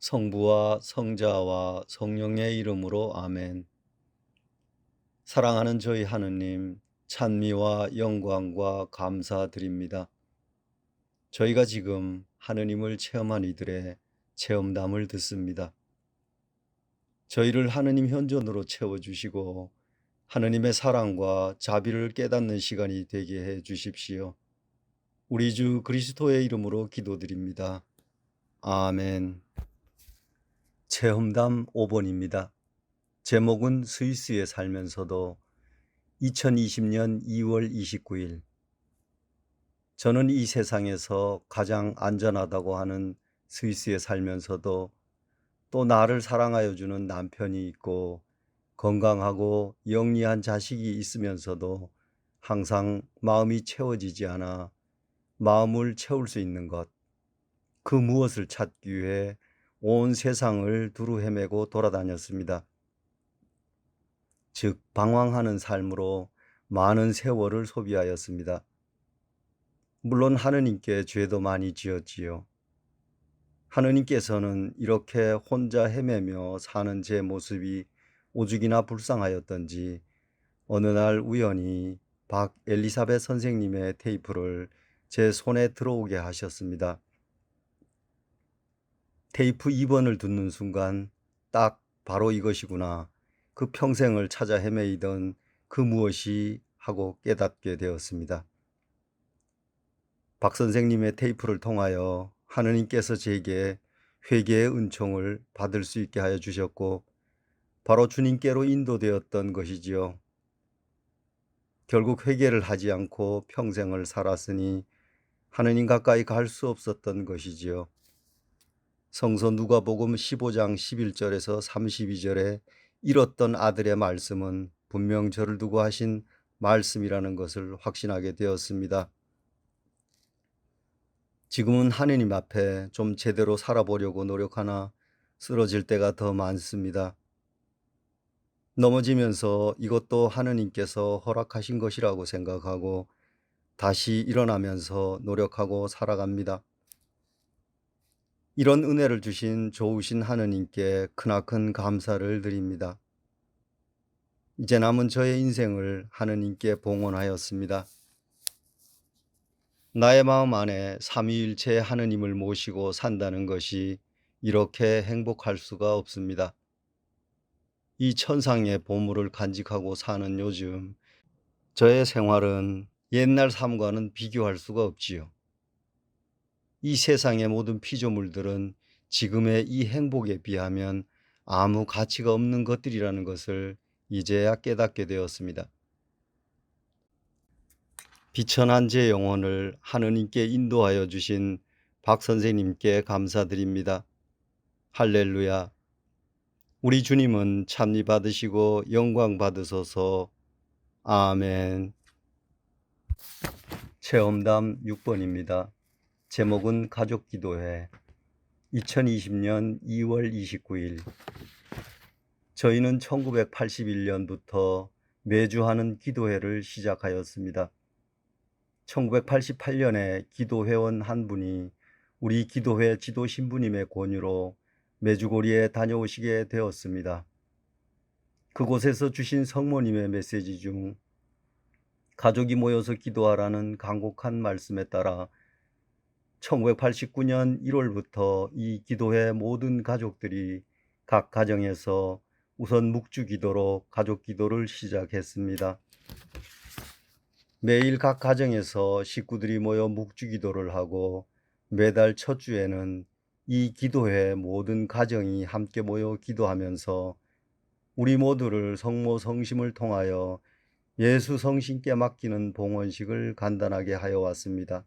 성부와 성자와 성령의 이름으로 아멘. 사랑하는 저희 하느님, 찬미와 영광과 감사드립니다. 저희가 지금 하느님을 체험한 이들의 체험담을 듣습니다. 저희를 하느님 현존으로 채워주시고 하느님의 사랑과 자비를 깨닫는 시간이 되게 해 주십시오. 우리 주 그리스도의 이름으로 기도드립니다. 아멘. 체험담 5번입니다. 제목은 스위스에 살면서도 2020년 2월 29일 저는 이 세상에서 가장 안전하다고 하는 스위스에 살면서도 또 나를 사랑하여 주는 남편이 있고 건강하고 영리한 자식이 있으면서도 항상 마음이 채워지지 않아 마음을 채울 수 있는 것, 그 무엇을 찾기 위해 온 세상을 두루 헤매고 돌아다녔습니다. 즉 방황하는 삶으로 많은 세월을 소비하였습니다. 물론 하느님께 죄도 많이 지었지요. 하느님께서는 이렇게 혼자 헤매며 사는 제 모습이 오죽이나 불쌍하였던지 어느 날 우연히 박 엘리사벳 선생님의 테이프를 제 손에 들어오게 하셨습니다. 테이프 2번을 듣는 순간 딱 바로 이것이구나. 그 평생을 찾아 헤매이던 그 무엇이 하고 깨닫게 되었습니다. 박 선생님의 테이프를 통하여 하느님께서 제게 회개의 은총을 받을 수 있게 하여 주셨고 바로 주님께로 인도되었던 것이지요. 결국 회개를 하지 않고 평생을 살았으니 하느님 가까이 갈 수 없었던 것이지요. 성서 누가복음 15장 11절에서 32절에 잃었던 아들의 말씀은 분명 저를 두고 하신 말씀이라는 것을 확신하게 되었습니다. 지금은 하느님 앞에 좀 제대로 살아보려고 노력하나 쓰러질 때가 더 많습니다. 넘어지면서 이것도 하느님께서 허락하신 것이라고 생각하고 다시 일어나면서 노력하고 살아갑니다. 이런 은혜를 주신 좋으신 하느님께 크나큰 감사를 드립니다. 이제 남은 저의 인생을 하느님께 봉헌하였습니다. 나의 마음 안에 삼위일체 하느님을 모시고 산다는 것이 이렇게 행복할 수가 없습니다. 이 천상의 보물을 간직하고 사는 요즘 저의 생활은 옛날 삶과는 비교할 수가 없지요. 이 세상의 모든 피조물들은 지금의 이 행복에 비하면 아무 가치가 없는 것들이라는 것을 이제야 깨닫게 되었습니다. 비천한 제 영혼을 하느님께 인도하여 주신 박 선생님께 감사드립니다. 할렐루야. 우리 주님은 찬미 받으시고 영광 받으소서. 아멘. 체험담 6번입니다. 제목은 가족기도회. 2020년 2월 29일 저희는 1981년부터 매주 하는 기도회를 시작하였습니다. 1988년에 기도회원 한 분이 우리 기도회 지도 신부님의 권유로 메주고리에 다녀오시게 되었습니다. 그곳에서 주신 성모님의 메시지 중 가족이 모여서 기도하라는 간곡한 말씀에 따라 1989년 1월부터 이 기도회 모든 가족들이 각 가정에서 우선 묵주기도로 가족기도를 시작했습니다. 매일 각 가정에서 식구들이 모여 묵주기도를 하고 매달 첫 주에는 이 기도회 모든 가정이 함께 모여 기도하면서 우리 모두를 성모 성심을 통하여 예수 성신께 맡기는 봉헌식을 간단하게 하여 왔습니다.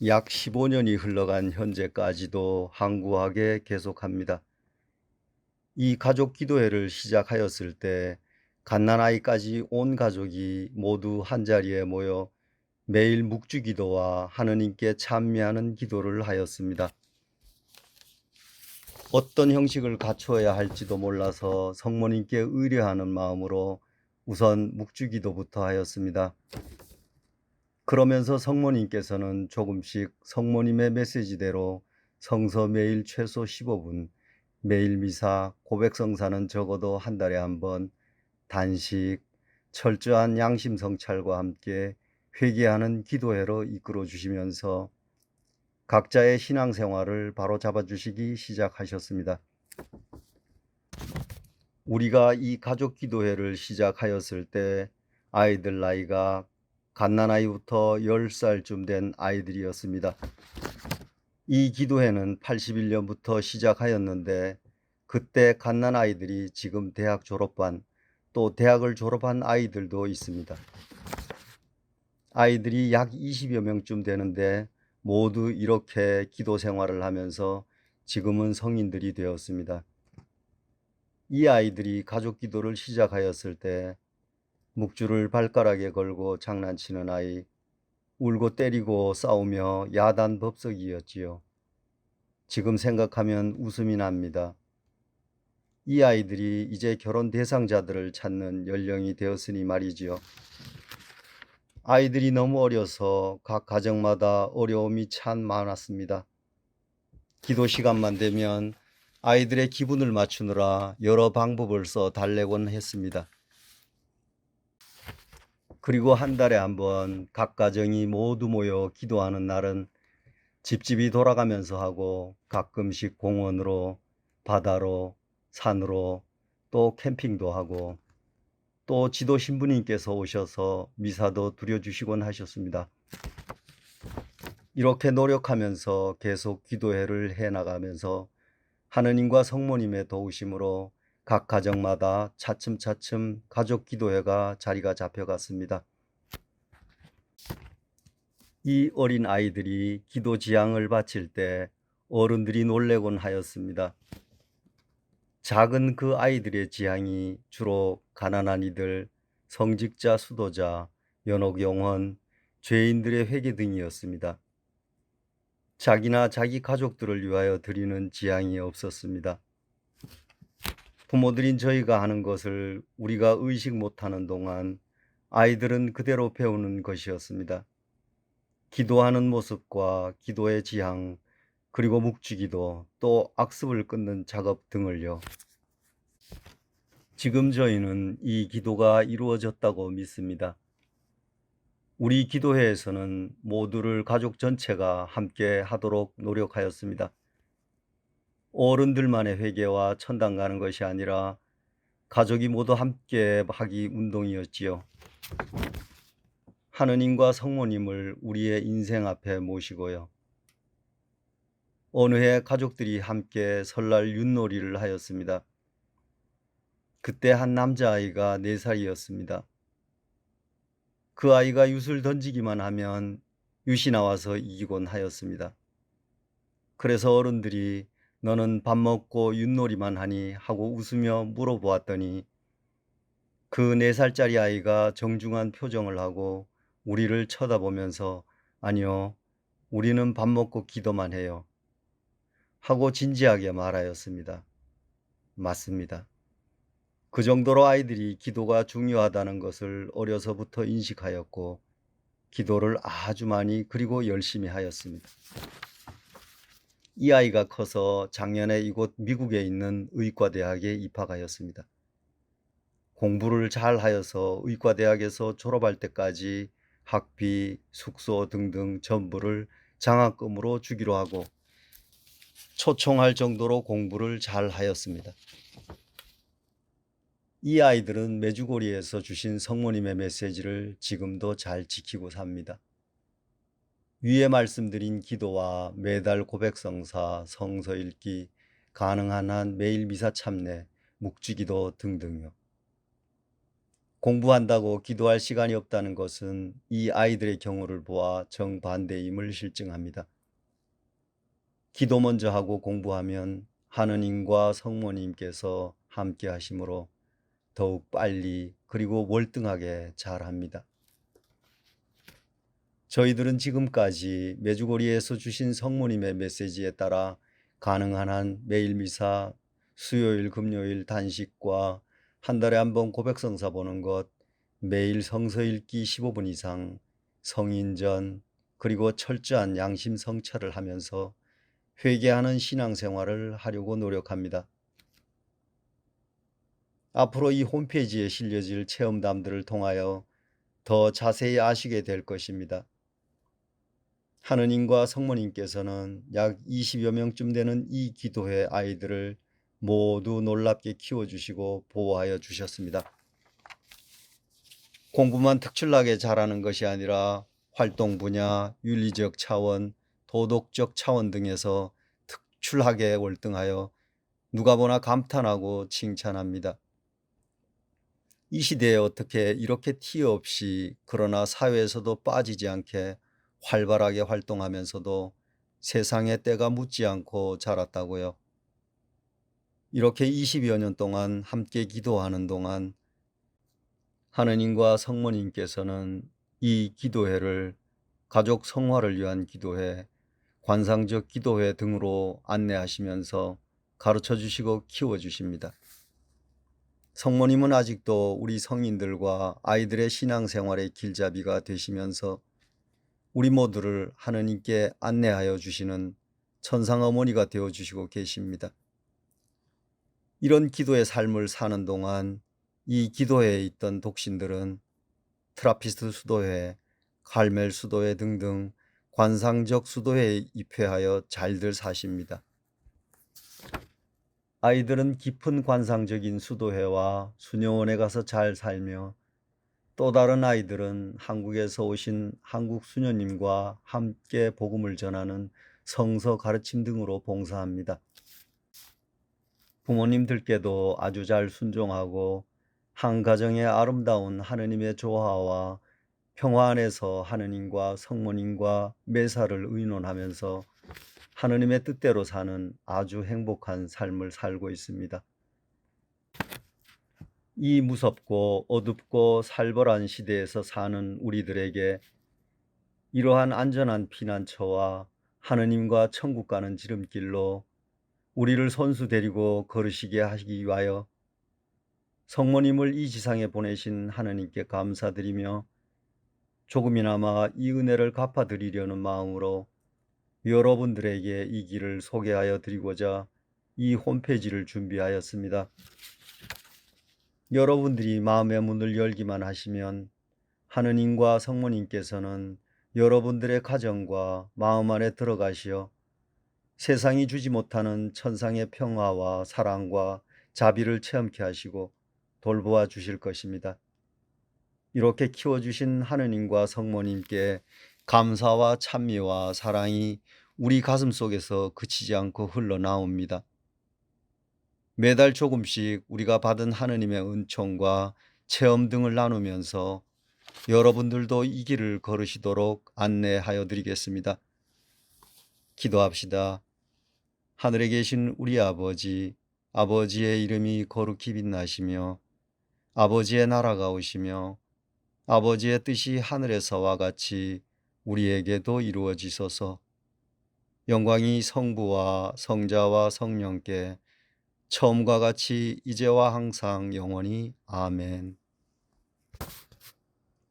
약 15년이 흘러간 현재까지도 항구하게 계속합니다. 이 가족 기도회를 시작하였을 때 갓난아이까지 온 가족이 모두 한자리에 모여 매일 묵주기도와 하느님께 찬미하는 기도를 하였습니다. 어떤 형식을 갖추어야 할지도 몰라서 성모님께 의뢰하는 마음으로 우선 묵주기도부터 하였습니다. 그러면서 성모님께서는 조금씩 성모님의 메시지대로 성서 매일 최소 15분, 매일 미사, 고백성사는 적어도 한 달에 한 번, 단식, 철저한 양심 성찰과 함께 회개하는 기도회로 이끌어 주시면서 각자의 신앙생활을 바로 잡아주시기 시작하셨습니다. 우리가 이 가족 기도회를 시작하였을 때 아이들 나이가 갓난아이부터 10살쯤 된 아이들이었습니다. 이 기도회는 81년부터 시작하였는데 그때 갓난아이들이 지금 대학 졸업반, 또 대학을 졸업한 아이들도 있습니다. 아이들이 약 20여 명쯤 되는데 모두 이렇게 기도 생활을 하면서 지금은 성인들이 되었습니다. 이 아이들이 가족 기도를 시작하였을 때 묵주를 발가락에 걸고 장난치는 아이, 울고 때리고 싸우며 야단 법석이었지요. 지금 생각하면 웃음이 납니다. 이 아이들이 이제 결혼 대상자들을 찾는 연령이 되었으니 말이지요. 아이들이 너무 어려서 각 가정마다 어려움이 참 많았습니다. 기도 시간만 되면 아이들의 기분을 맞추느라 여러 방법을 써 달래곤 했습니다. 그리고 한 달에 한 번 각 가정이 모두 모여 기도하는 날은 집집이 돌아가면서 하고 가끔씩 공원으로, 바다로, 산으로, 또 캠핑도 하고 또 지도 신부님께서 오셔서 미사도 드려주시곤 하셨습니다. 이렇게 노력하면서 계속 기도회를 해나가면서 하느님과 성모님의 도우심으로 각 가정마다 차츰차츰 가족 기도회가 자리가 잡혀갔습니다. 이 어린 아이들이 기도 지향을 바칠 때 어른들이 놀래곤 하였습니다. 작은 그 아이들의 지향이 주로 가난한 이들, 성직자, 수도자, 연옥 영혼, 죄인들의 회개 등이었습니다. 자기나 자기 가족들을 위하여 드리는 지향이 없었습니다. 부모들인 저희가 하는 것을 우리가 의식 못하는 동안 아이들은 그대로 배우는 것이었습니다. 기도하는 모습과 기도의 지향, 그리고 묵주기도, 또 악습을 끊는 작업 등을요. 지금 저희는 이 기도가 이루어졌다고 믿습니다. 우리 기도회에서는 모두를 가족 전체가 함께 하도록 노력하였습니다. 어른들만의 회개와 천당 가는 것이 아니라 가족이 모두 함께 하기 운동이었지요. 하느님과 성모님을 우리의 인생 앞에 모시고요. 어느 해 가족들이 함께 설날 윷놀이를 하였습니다. 그때 한 남자아이가 4살이었습니다. 그 아이가 윷을 던지기만 하면 윷이 나와서 이기곤 하였습니다. 그래서 어른들이 너는 밥 먹고 윷놀이만 하니 하고 웃으며 물어보았더니 그 4살짜리 아이가 정중한 표정을 하고 우리를 쳐다보면서 아니요, 우리는 밥 먹고 기도만 해요 하고 진지하게 말하였습니다. 맞습니다. 그 정도로 아이들이 기도가 중요하다는 것을 어려서부터 인식하였고 기도를 아주 많이 그리고 열심히 하였습니다. 이 아이가 커서 작년에 이곳 미국에 있는 의과대학에 입학하였습니다. 공부를 잘 하여서 의과대학에서 졸업할 때까지 학비, 숙소 등등 전부를 장학금으로 주기로 하고 초청할 정도로 공부를 잘 하였습니다. 이 아이들은 메주고리에서 주신 성모님의 메시지를 지금도 잘 지키고 삽니다. 위에 말씀드린 기도와 매달 고백성사, 성서 읽기, 가능한 한 매일 미사 참례, 묵주기도 등등요. 공부한다고 기도할 시간이 없다는 것은 이 아이들의 경우를 보아 정반대임을 실증합니다. 기도 먼저 하고 공부하면 하느님과 성모님께서 함께 하심으로 더욱 빨리 그리고 월등하게 잘합니다. 저희들은 지금까지 메주고리에서 주신 성모님의 메시지에 따라 가능한 한 매일 미사, 수요일, 금요일 단식과 한 달에 한 번 고백성사 보는 것, 매일 성서 읽기 15분 이상, 성인전, 그리고 철저한 양심 성찰을 하면서 회개하는 신앙생활을 하려고 노력합니다. 앞으로 이 홈페이지에 실려질 체험담들을 통하여 더 자세히 아시게 될 것입니다. 하느님과 성모님께서는 약 20여 명쯤 되는 이 기도회 아이들을 모두 놀랍게 키워주시고 보호하여 주셨습니다. 공부만 특출나게 잘하는 것이 아니라 활동 분야, 윤리적 차원, 도덕적 차원 등에서 특출하게 월등하여 누가 보나 감탄하고 칭찬합니다. 이 시대에 어떻게 이렇게 티 없이 그러나 사회에서도 빠지지 않게 활발하게 활동하면서도 세상의 때가 묻지 않고 자랐다고요. 이렇게 20여 년 동안 함께 기도하는 동안 하느님과 성모님께서는 이 기도회를 가족 성화를 위한 기도회, 관상적 기도회 등으로 안내하시면서 가르쳐 주시고 키워 주십니다. 성모님은 아직도 우리 성인들과 아이들의 신앙생활의 길잡이가 되시면서 우리 모두를 하느님께 안내하여 주시는 천상 어머니가 되어 주시고 계십니다. 이런 기도의 삶을 사는 동안 이 기도회에 있던 독신들은 트라피스트 수도회, 갈멜 수도회 등등 관상적 수도회에 입회하여 잘들 사십니다. 아이들은 깊은 관상적인 수도회와 수녀원에 가서 잘 살며 또 다른 아이들은 한국에서 오신 한국 수녀님과 함께 복음을 전하는 성서 가르침 등으로 봉사합니다. 부모님들께도 아주 잘 순종하고 한 가정의 아름다운 하느님의 조화와 평화 안에서 하느님과 성모님과 매사를 의논하면서 하느님의 뜻대로 사는 아주 행복한 삶을 살고 있습니다. 이 무섭고 어둡고 살벌한 시대에서 사는 우리들에게 이러한 안전한 피난처와 하느님과 천국 가는 지름길로 우리를 손수 데리고 걸으시게 하시기 위하여 성모님을 이 지상에 보내신 하느님께 감사드리며 조금이나마 이 은혜를 갚아드리려는 마음으로 여러분들에게 이 길을 소개하여 드리고자 이 홈페이지를 준비하였습니다. 여러분들이 마음의 문을 열기만 하시면 하느님과 성모님께서는 여러분들의 가정과 마음 안에 들어가시어 세상이 주지 못하는 천상의 평화와 사랑과 자비를 체험케 하시고 돌보아 주실 것입니다. 이렇게 키워주신 하느님과 성모님께 감사와 찬미와 사랑이 우리 가슴 속에서 그치지 않고 흘러나옵니다. 매달 조금씩 우리가 받은 하느님의 은총과 체험 등을 나누면서 여러분들도 이 길을 걸으시도록 안내하여 드리겠습니다. 기도합시다. 하늘에 계신 우리 아버지, 아버지의 이름이 거룩히 빛나시며 아버지의 나라가 오시며 아버지의 뜻이 하늘에서와 같이 우리에게도 이루어지소서. 영광이 성부와 성자와 성령께 처음과 같이 이제와 항상 영원히 아멘.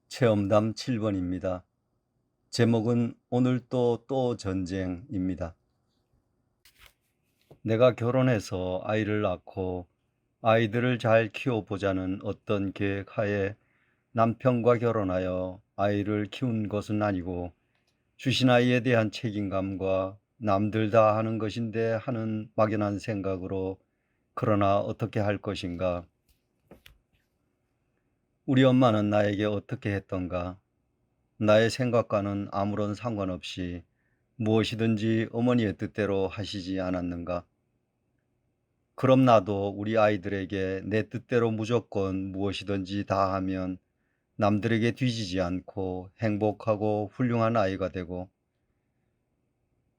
체험담 7번입니다. 제목은 오늘 또 전쟁입니다. 내가 결혼해서 아이를 낳고 아이들을 잘 키워보자는 어떤 계획하에 남편과 결혼하여 아이를 키운 것은 아니고 주신 아이에 대한 책임감과 남들 다 하는 것인데 하는 막연한 생각으로 그러나 어떻게 할 것인가? 우리 엄마는 나에게 어떻게 했던가? 나의 생각과는 아무런 상관없이 무엇이든지 어머니의 뜻대로 하시지 않았는가? 그럼 나도 우리 아이들에게 내 뜻대로 무조건 무엇이든지 다 하면 남들에게 뒤지지 않고 행복하고 훌륭한 아이가 되고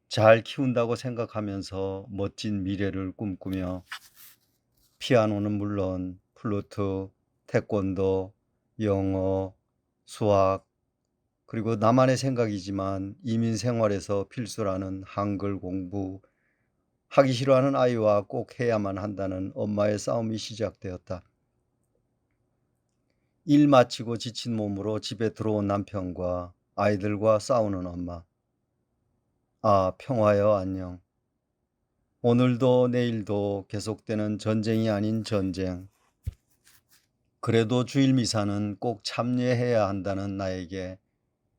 잘 키운다고 생각하면서 멋진 미래를 꿈꾸며 피아노는 물론 플루트, 태권도, 영어, 수학, 그리고 나만의 생각이지만 이민 생활에서 필수라는 한글 공부, 하기 싫어하는 아이와 꼭 해야만 한다는 엄마의 싸움이 시작되었다. 일 마치고 지친 몸으로 집에 들어온 남편과 아이들과 싸우는 엄마. 아, 평화여 안녕. 오늘도 내일도 계속되는 전쟁이 아닌 전쟁. 그래도 주일 미사는 꼭 참여해야 한다는 나에게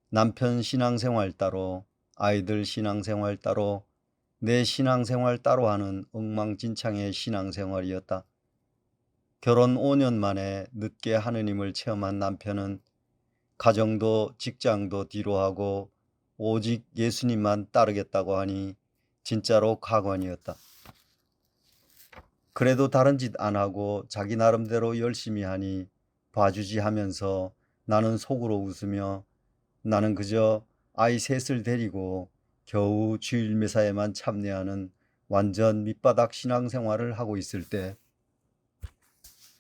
남편 신앙생활 따로, 아이들 신앙생활 따로, 내 신앙생활 따로 하는 엉망진창의 신앙생활이었다. 결혼 5년 만에 늦게 하느님을 체험한 남편은 가정도 직장도 뒤로 하고 오직 예수님만 따르겠다고 하니 진짜로 가관이었다. 그래도 다른 짓 안 하고 자기 나름대로 열심히 하니 봐주지 하면서 나는 속으로 웃으며 나는 그저 아이 셋을 데리고 겨우 주일 미사에만 참여하는 완전 밑바닥 신앙생활을 하고 있을 때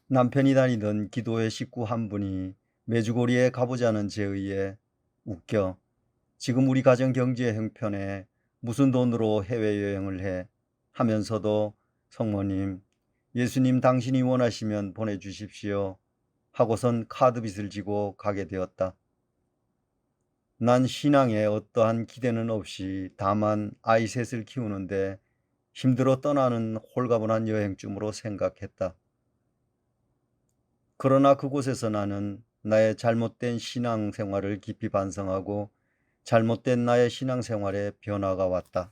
남편이 다니던 기도회 식구 한 분이 메주고리에 가보자는 제의에 웃겨 지금 우리 가정 경제 형편에 무슨 돈으로 해외여행을 해 하면서도 성모님 예수님 당신이 원하시면 보내주십시오 하고선 카드빚을 지고 가게 되었다. 난 신앙에 어떠한 기대는 없이 다만 아이 셋을 키우는데 힘들어 떠나는 홀가분한 여행쯤으로 생각했다. 그러나 그곳에서 나는 나의 잘못된 신앙생활을 깊이 반성하고 잘못된 나의 신앙생활에 변화가 왔다.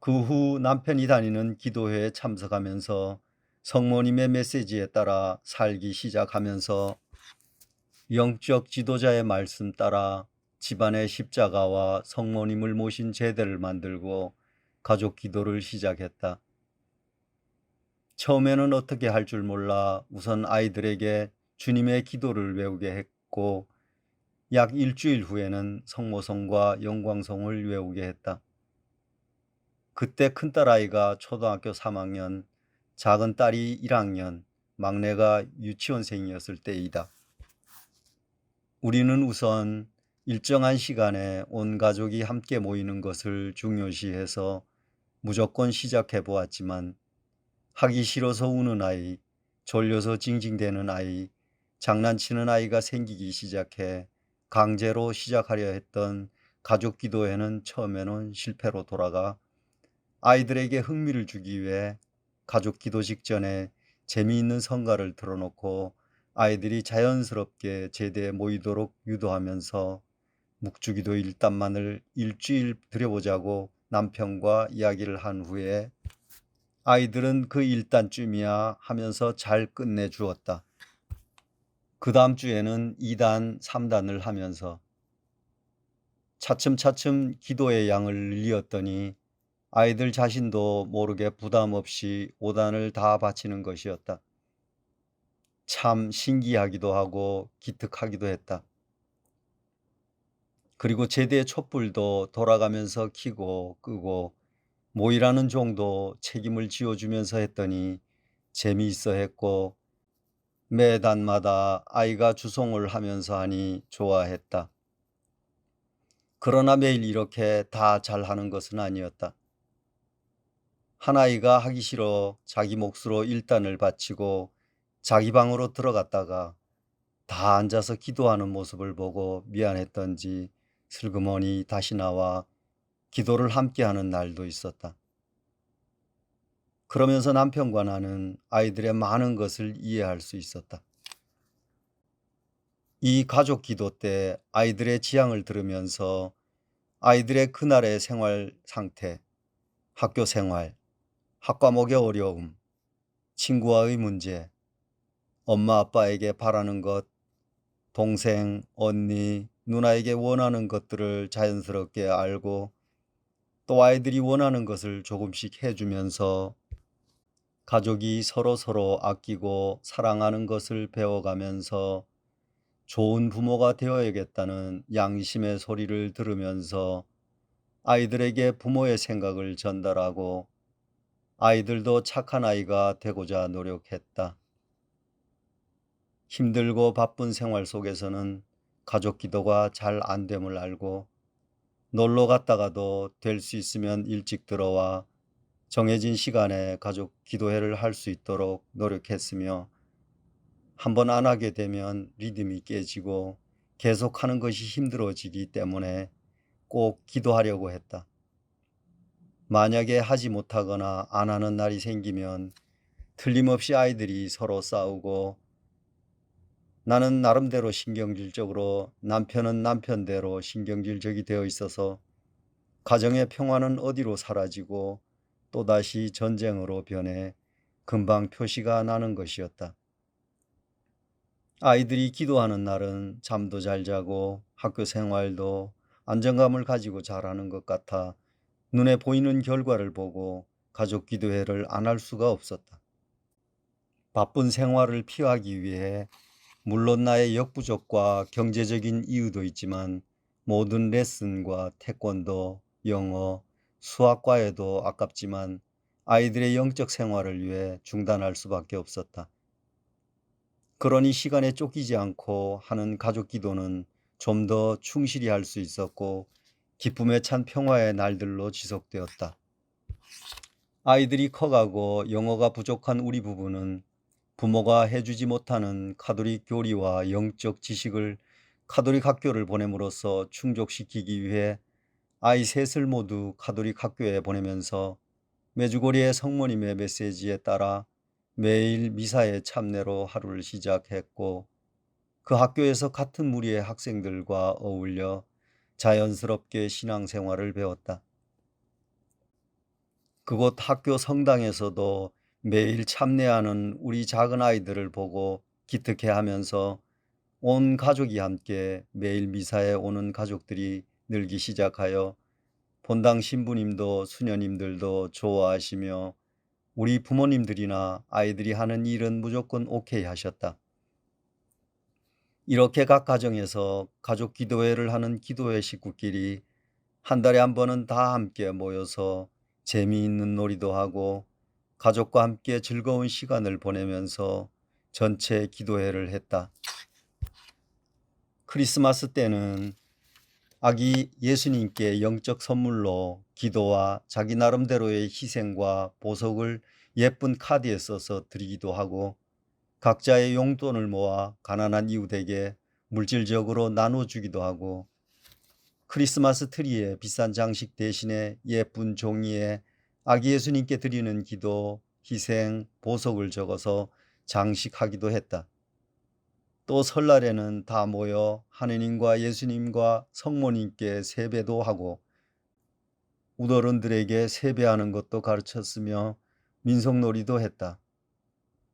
그 후 남편이 다니는 기도회에 참석하면서 성모님의 메시지에 따라 살기 시작하면서 영적 지도자의 말씀 따라 집안의 십자가와 성모님을 모신 제대를 만들고 가족 기도를 시작했다. 처음에는 어떻게 할 줄 몰라 우선 아이들에게 주님의 기도를 외우게 했고 약 일주일 후에는 성모성과 영광성을 외우게 했다. 그때 큰딸아이가 초등학교 3학년, 작은 딸이 1학년, 막내가 유치원생이었을 때이다. 우리는 우선 일정한 시간에 온 가족이 함께 모이는 것을 중요시해서 무조건 시작해 보았지만 하기 싫어서 우는 아이, 졸려서 징징대는 아이, 장난치는 아이가 생기기 시작해 강제로 시작하려 했던 가족 기도회는 처음에는 실패로 돌아가 아이들에게 흥미를 주기 위해 가족 기도 직전에 재미있는 성가를 틀어놓고 아이들이 자연스럽게 제대에 모이도록 유도하면서 묵주기도 일단만을 일주일 드려보자고 남편과 이야기를 한 후에 아이들은 그 일단쯤이야 하면서 잘 끝내주었다. 그 다음 주에는 2단, 3단을 하면서 차츰차츰 기도의 양을 늘렸더니 아이들 자신도 모르게 부담 없이 5단을 다 바치는 것이었다. 참 신기하기도 하고 기특하기도 했다. 그리고 제대 촛불도 돌아가면서 켜고 끄고 모이라는 종도 책임을 지어주면서 했더니 재미있어 했고 매 단마다 아이가 주송을 하면서 하니 좋아했다. 그러나 매일 이렇게 다 잘하는 것은 아니었다. 한 아이가 하기 싫어 자기 몫으로 일단을 바치고 자기 방으로 들어갔다가 다 앉아서 기도하는 모습을 보고 미안했던지 슬그머니 다시 나와 기도를 함께하는 날도 있었다. 그러면서 남편과 나는 아이들의 많은 것을 이해할 수 있었다. 이 가족 기도 때 아이들의 지향을 들으면서 아이들의 그날의 생활 상태, 학교 생활, 학과목의 어려움, 친구와의 문제, 엄마 아빠에게 바라는 것, 동생, 언니, 누나에게 원하는 것들을 자연스럽게 알고 또 아이들이 원하는 것을 조금씩 해주면서 가족이 서로 아끼고 사랑하는 것을 배워가면서 좋은 부모가 되어야겠다는 양심의 소리를 들으면서 아이들에게 부모의 생각을 전달하고 아이들도 착한 아이가 되고자 노력했다. 힘들고 바쁜 생활 속에서는 가족 기도가 잘 안 됨을 알고 놀러 갔다가도 될 수 있으면 일찍 들어와 정해진 시간에 가족 기도회를 할 수 있도록 노력했으며 한번 안 하게 되면 리듬이 깨지고 계속하는 것이 힘들어지기 때문에 꼭 기도하려고 했다. 만약에 하지 못하거나 안 하는 날이 생기면 틀림없이 아이들이 서로 싸우고, 나는 나름대로 신경질적으로, 남편은 남편대로 신경질적이 되어 있어서 가정의 평화는 어디로 사라지고 또다시 전쟁으로 변해 금방 표시가 나는 것이었다. 아이들이 기도하는 날은 잠도 잘 자고 학교 생활도 안정감을 가지고 잘하는 것 같아 눈에 보이는 결과를 보고 가족 기도회를 안 할 수가 없었다. 바쁜 생활을 피하기 위해 물론 나의 역부족과 경제적인 이유도 있지만 모든 레슨과 태권도, 영어, 수학과에도 아깝지만 아이들의 영적 생활을 위해 중단할 수밖에 없었다. 그러니 시간에 쫓기지 않고 하는 가족 기도는 좀 더 충실히 할 수 있었고 기쁨에 찬 평화의 날들로 지속되었다. 아이들이 커가고 영어가 부족한 우리 부부는 부모가 해주지 못하는 카톨릭 교리와 영적 지식을 카톨릭 학교를 보냄으로써 충족시키기 위해 아이 셋을 모두 카톨릭 학교에 보내면서 메주고리의 성모님의 메시지에 따라 매일 미사에 참내로 하루를 시작했고, 그 학교에서 같은 무리의 학생들과 어울려 자연스럽게 신앙생활을 배웠다. 그곳 학교 성당에서도 매일 참내하는 우리 작은 아이들을 보고 기특해하면서 온 가족이 함께 매일 미사에 오는 가족들이 늘기 시작하여 본당 신부님도 수녀님들도 좋아하시며 우리 부모님들이나 아이들이 하는 일은 무조건 오케이 하셨다. 이렇게 각 가정에서 가족 기도회를 하는 기도회 식구끼리 한 달에 한 번은 다 함께 모여서 재미있는 놀이도 하고 가족과 함께 즐거운 시간을 보내면서 전체 기도회를 했다. 크리스마스 때는 아기 예수님께 영적 선물로 기도와 자기 나름대로의 희생과 보석을 예쁜 카드에 써서 드리기도 하고, 각자의 용돈을 모아 가난한 이웃에게 물질적으로 나눠주기도 하고, 크리스마스 트리에 비싼 장식 대신에 예쁜 종이에 아기 예수님께 드리는 기도, 희생, 보석을 적어서 장식하기도 했다. 또 설날에는 다 모여 하느님과 예수님과 성모님께 세배도 하고 우더른들에게 세배하는 것도 가르쳤으며 민속놀이도 했다.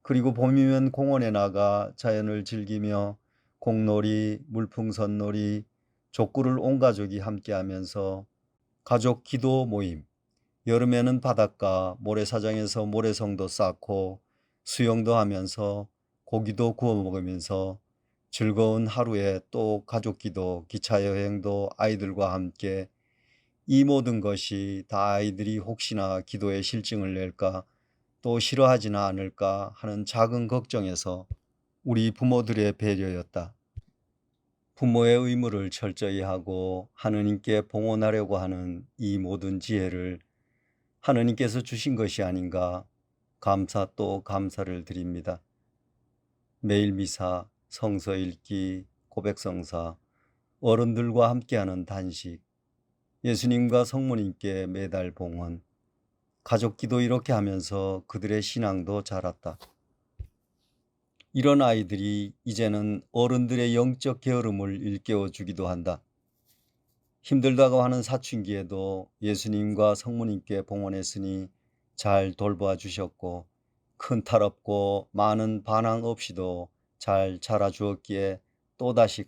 그리고 봄이면 공원에 나가 자연을 즐기며 공놀이, 물풍선놀이, 족구를 온 가족이 함께하면서 가족 기도 모임, 여름에는 바닷가 모래사장에서 모래성도 쌓고 수영도 하면서 고기도 구워 먹으면서 즐거운 하루에 또 가족 기도, 기차 여행도 아이들과 함께, 이 모든 것이 다 아이들이 혹시나 기도에 실증을 낼까 또 싫어하지는 않을까 하는 작은 걱정에서 우리 부모들의 배려였다. 부모의 의무를 철저히 하고 하느님께 봉헌하려고 하는 이 모든 지혜를 하느님께서 주신 것이 아닌가 감사 또 감사를 드립니다. 매일 미사, 성서 읽기, 고백성사, 어른들과 함께하는 단식, 예수님과 성모님께 매달 봉헌, 가족 기도 이렇게 하면서 그들의 신앙도 자랐다. 이런 아이들이 이제는 어른들의 영적 게으름을 일깨워 주기도 한다. 힘들다고 하는 사춘기에도 예수님과 성모님께 봉헌했으니 잘 돌보아 주셨고 큰 탈 없고 많은 반항 없이도 잘 자라 주었기에 또다시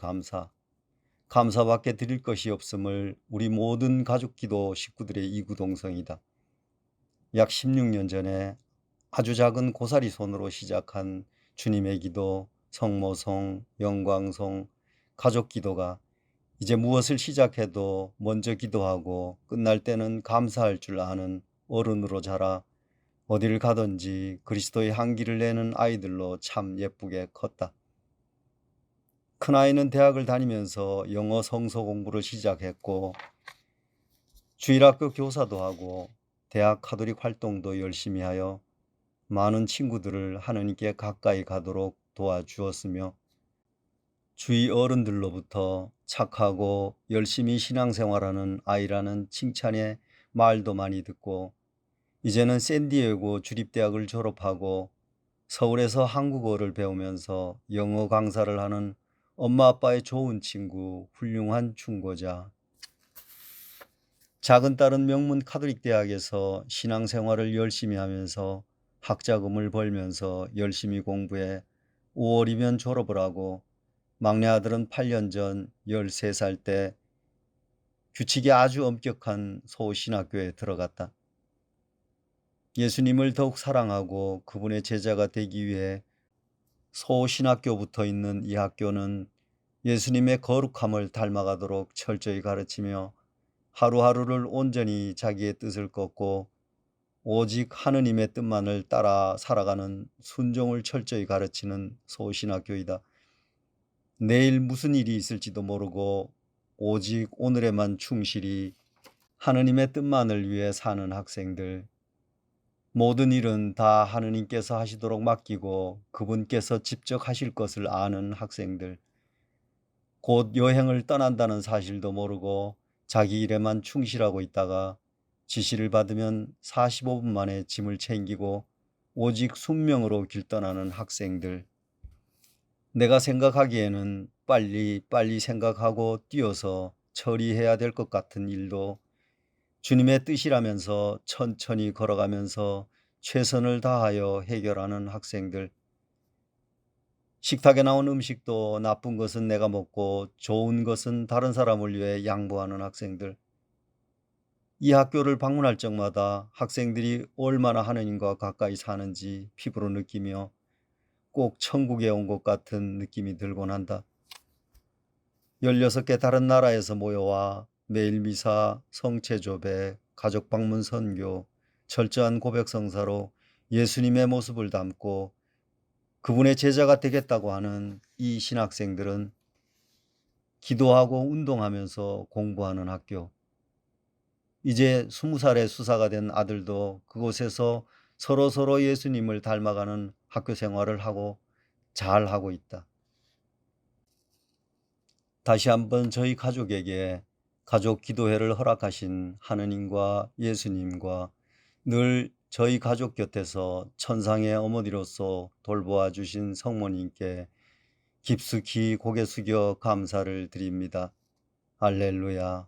감사밖에 드릴 것이 없음을 우리 모든 가족 기도 식구들의 이구동성이다. 약 16년 전에 아주 작은 고사리 손으로 시작한 주님의 기도, 성모송, 영광송, 가족 기도가 이제 무엇을 시작해도 먼저 기도하고 끝날 때는 감사할 줄 아는 어른으로 자라 어디를 가든지 그리스도의 향기를 내는 아이들로 참 예쁘게 컸다. 큰아이는 대학을 다니면서 영어 성서 공부를 시작했고 주일학교 교사도 하고 대학 카톨릭 활동도 열심히 하여 많은 친구들을 하느님께 가까이 가도록 도와주었으며 주위 어른들로부터 착하고 열심히 신앙생활하는 아이라는 칭찬에 말도 많이 듣고 이제는 샌디에고 주립대학을 졸업하고 서울에서 한국어를 배우면서 영어 강사를 하는 엄마 아빠의 좋은 친구, 훌륭한 충고자. 작은 딸은 명문 카톨릭 대학에서 신앙생활을 열심히 하면서 학자금을 벌면서 열심히 공부해 5월이면 졸업을 하고, 막내 아들은 8년 전 13살 때 규칙이 아주 엄격한 소신학교에 들어갔다. 예수님을 더욱 사랑하고 그분의 제자가 되기 위해 소신학교부터 있는 이 학교는 예수님의 거룩함을 닮아가도록 철저히 가르치며 하루하루를 온전히 자기의 뜻을 꺾고 오직 하느님의 뜻만을 따라 살아가는 순종을 철저히 가르치는 소신학교이다. 내일 무슨 일이 있을지도 모르고 오직 오늘에만 충실히 하느님의 뜻만을 위해 사는 학생들. 모든 일은 다 하느님께서 하시도록 맡기고 그분께서 직접 하실 것을 아는 학생들. 곧 여행을 떠난다는 사실도 모르고 자기 일에만 충실하고 있다가 지시를 받으면 45분 만에 짐을 챙기고 오직 숙명으로 길 떠나는 학생들. 내가 생각하기에는 빨리 생각하고 뛰어서 처리해야 될 것 같은 일도 주님의 뜻이라면서 천천히 걸어가면서 최선을 다하여 해결하는 학생들. 식탁에 나온 음식도 나쁜 것은 내가 먹고 좋은 것은 다른 사람을 위해 양보하는 학생들. 이 학교를 방문할 적마다 학생들이 얼마나 하느님과 가까이 사는지 피부로 느끼며 꼭 천국에 온 것 같은 느낌이 들곤 한다. 16개 다른 나라에서 모여와 매일 미사, 성체조배, 가족 방문 선교, 철저한 고백 성사로 예수님의 모습을 담고 그분의 제자가 되겠다고 하는 이 신학생들은 기도하고 운동하면서 공부하는 학교. 이제 20살의 수사가 된 아들도 그곳에서 서로 예수님을 닮아가는 학교 생활을 하고 잘 하고 있다. 다시 한번 저희 가족에게 가족 기도회를 허락하신 하느님과 예수님과 늘 저희 가족 곁에서 천상의 어머니로서 돌보아 주신 성모님께 깊숙이 고개 숙여 감사를 드립니다. 할렐루야.